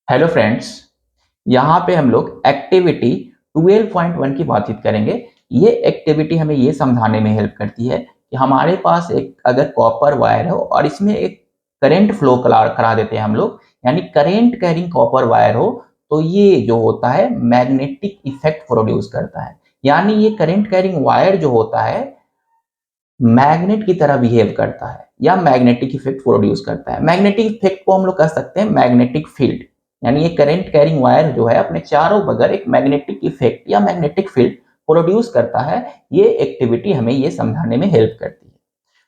Hello friends, यहाँ पे हम लोग एक्टिविटी 12.1 की बातचीत करेंगे। ये एक्टिविटी हमें ये समझाने में हेल्प करती है कि हमारे पास एक अगर कॉपर वायर हो और इसमें एक करंट फ्लो करा देते हैं हम लोग, यानी करंट कैरिंग कॉपर वायर हो, तो ये जो होता है मैग्नेटिक इफेक्ट प्रोड्यूस करता है। यानी ये करंट कैरिंग वायर जो होता है मैग्नेट की तरह बिहेव करता है या मैग्नेटिक इफेक्ट प्रोड्यूस करता है। मैग्नेटिक इफेक्ट को हम लोग कह सकते हैं मैग्नेटिक फील्ड। यानी ये करंट कैरिंग वायर जो है अपने चारों बगल एक मैग्नेटिक इफेक्ट या मैग्नेटिक फील्ड प्रोड्यूस करता है। ये एक्टिविटी हमें ये समझाने में हेल्प करती है।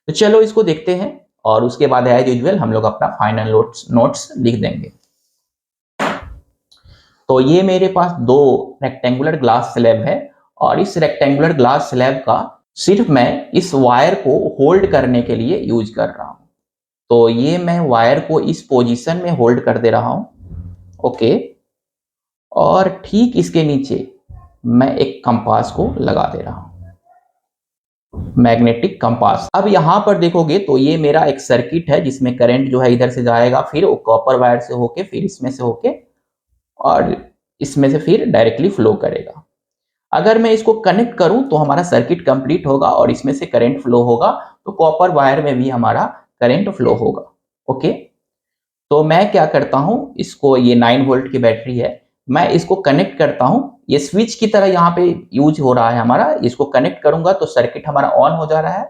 तो चलो इसको देखते हैं और उसके बाद एज यूजुअल हम लोग अपना फाइनल नोट्स लिख देंगे। तो ये मेरे पास दो रेक्टेंगुलर ग्लास स्लैब है और इस रेक्टेंगुलर ग्लास स्लैब का सिर्फ मैं इस वायर को होल्ड करने के लिए यूज कर रहा हूं। तो ये मैं वायर को इस पोजीशन में होल्ड कर दे रहा हूं, ओके। और ठीक इसके नीचे मैं एक कंपास को लगा दे रहा हूं, मैग्नेटिक कंपास। अब यहां पर देखोगे तो ये मेरा एक सर्किट है जिसमें करंट जो है इधर से जाएगा, फिर वो कॉपर वायर से होके, फिर इसमें से होके और इसमें से फिर डायरेक्टली फ्लो करेगा। अगर मैं इसको कनेक्ट करूं तो हमारा सर्किट कंप्लीट होगा और इसमें से करंट फ्लो होगा, तो कॉपर वायर में भी हमारा करंट फ्लो होगा, ओके। तो मैं क्या करता हूं, इसको ये 9 वोल्ट की बैटरी है, मैं इसको कनेक्ट करता हूं। ये स्विच की तरह यहाँ पे यूज हो रहा है हमारा। इसको कनेक्ट करूंगा तो सर्किट हमारा ऑन हो जा रहा है,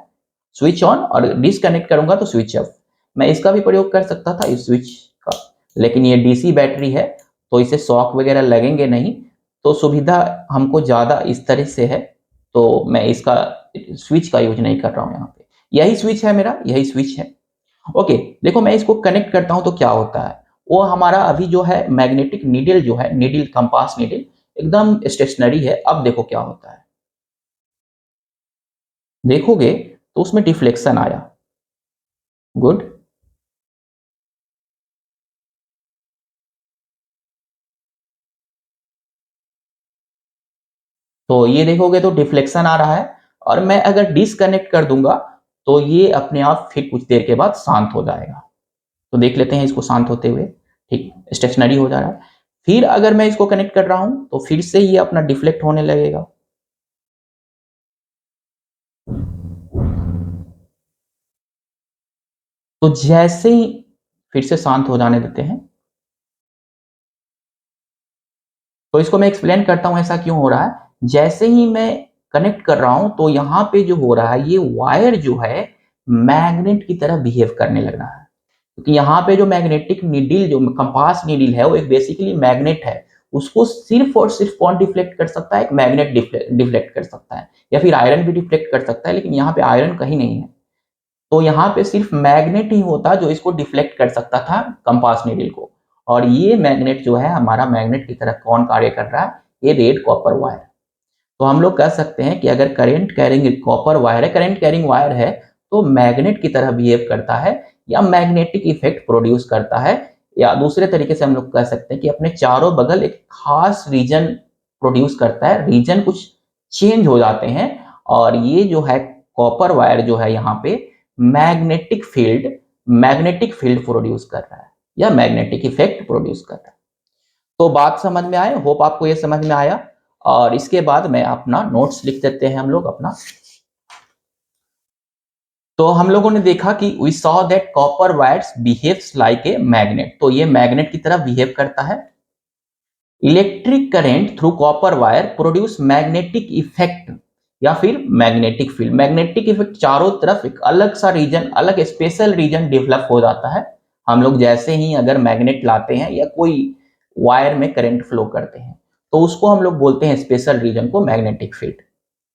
स्विच ऑन, और डिसकनेक्ट करूंगा तो स्विच ऑफ। मैं इसका भी प्रयोग कर सकता था, इस स्विच का, लेकिन ये डीसी बैटरी है तो इसे शॉक वगैरह लगेंगे नहीं, तो सुविधा हमको ज्यादा इस तरह से है, तो मैं इसका स्विच का यूज नहीं कर रहा हूं। यहाँ पे यही स्विच है मेरा, यही स्विच है, ओके। देखो मैं इसको कनेक्ट करता हूं तो क्या होता है, वो हमारा अभी जो है मैग्नेटिक नीडल जो है, नीडल कंपास नीडल एकदम स्टेशनरी है। अब देखो क्या होता है, देखोगे तो उसमें डिफ्लेक्शन आया, गुड। तो ये देखोगे तो डिफ्लेक्शन आ रहा है, और मैं अगर डिसकनेक्ट कर दूंगा तो ये अपने आप फिर कुछ देर के बाद शांत हो जाएगा। तो देख लेते हैं इसको शांत होते हुए, ठीक स्टेशनरी हो जा रहा है। फिर अगर मैं इसको कनेक्ट कर रहा हूं तो फिर से ये अपना डिफ्लेक्ट होने लगेगा। तो जैसे ही फिर से शांत हो जाने देते हैं, तो इसको मैं एक्सप्लेन करता हूं ऐसा क्यों हो रहा है। जैसे ही मैं कनेक्ट कर रहा हूं तो यहां पे जो हो रहा है, ये वायर जो है मैग्नेट की तरह बिहेव करने लग रहा है, क्योंकि यहाँ पे जो मैग्नेटिक नीडल, जो कंपास नीडल है, वो एक बेसिकली मैग्नेट है। उसको सिर्फ और सिर्फ कौन डिफ्लेक्ट कर सकता है? एक मैग्नेट डिफ्लेक्ट कर सकता है, या फिर आयरन भी डिफ्लेक्ट कर सकता है, लेकिन यहाँ पे आयरन कहीं नहीं है। तो यहाँ पे सिर्फ मैग्नेट ही होता जो इसको डिफ्लेक्ट कर सकता था, कंपास नीडल को। और ये मैग्नेट जो है हमारा मैग्नेट की तरह कौन कार्य कर रहा है? ये रेड कॉपर वायर। तो हम लोग कह सकते हैं कि अगर करंट कैरिंग कॉपर वायर है, करंट कैरिंग वायर है, तो मैग्नेट की तरह बिहेव करता है या मैग्नेटिक इफेक्ट प्रोड्यूस करता है। या दूसरे तरीके से हम लोग कह सकते हैं कि अपने चारों बगल एक खास रीजन प्रोड्यूस करता है, रीजन कुछ चेंज हो जाते हैं। और ये जो है कॉपर वायर जो है यहाँ पे मैग्नेटिक फील्ड प्रोड्यूस कर रहा है या मैग्नेटिक इफेक्ट प्रोड्यूस कर रहा है। तो बात समझ में आए, होप आपको ये समझ में आया। और इसके बाद मैं अपना नोट्स लिख देते हैं हम लोग अपना। तो हम लोगों ने देखा कि we saw that copper wires behaves like a magnet. तो ये मैग्नेट की तरह बिहेव करता है। Electric current through copper wire produce magnetic effect या फिर मैग्नेटिक फील्ड। मैग्नेटिक इफेक्ट चारों तरफ एक अलग सा रीजन, अलग स्पेशल रीजन डेवलप हो जाता है। हम लोग जैसे ही अगर मैग्नेट लाते हैं या कोई वायर में करंट फ्लो करते हैं, तो उसको हम लोग बोलते हैं स्पेशल रीजन को मैग्नेटिक फील्ड,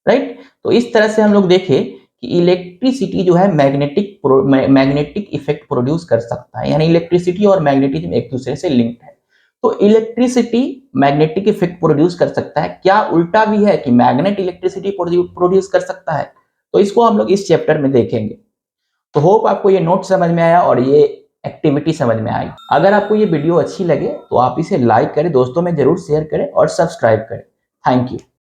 राइट। तो इस तरह से हम लोग देखें कि इलेक्ट्रिसिटी जो है मैग्नेटिक इफेक्ट प्रोड्यूस कर सकता है, यानी इलेक्ट्रिसिटी और मैग्नेटिज्म एक दूसरे से लिंक्ड है। तो इलेक्ट्रिसिटी मैग्नेटिक इफेक्ट प्रोड्यूस कर सकता है, क्या उल्टा भी है कि मैग्नेट इलेक्ट्रिसिटी प्रोड्यूस कर सकता है? तो इसको हम लोग इस चैप्टर में देखेंगे। तो होप आपको ये नोट समझ में आया और ये एक्टिविटी समझ में आई। अगर आपको ये वीडियो अच्छी लगे तो आप इसे लाइक करें, दोस्तों में जरूर शेयर करें और सब्सक्राइब करें। Thank you.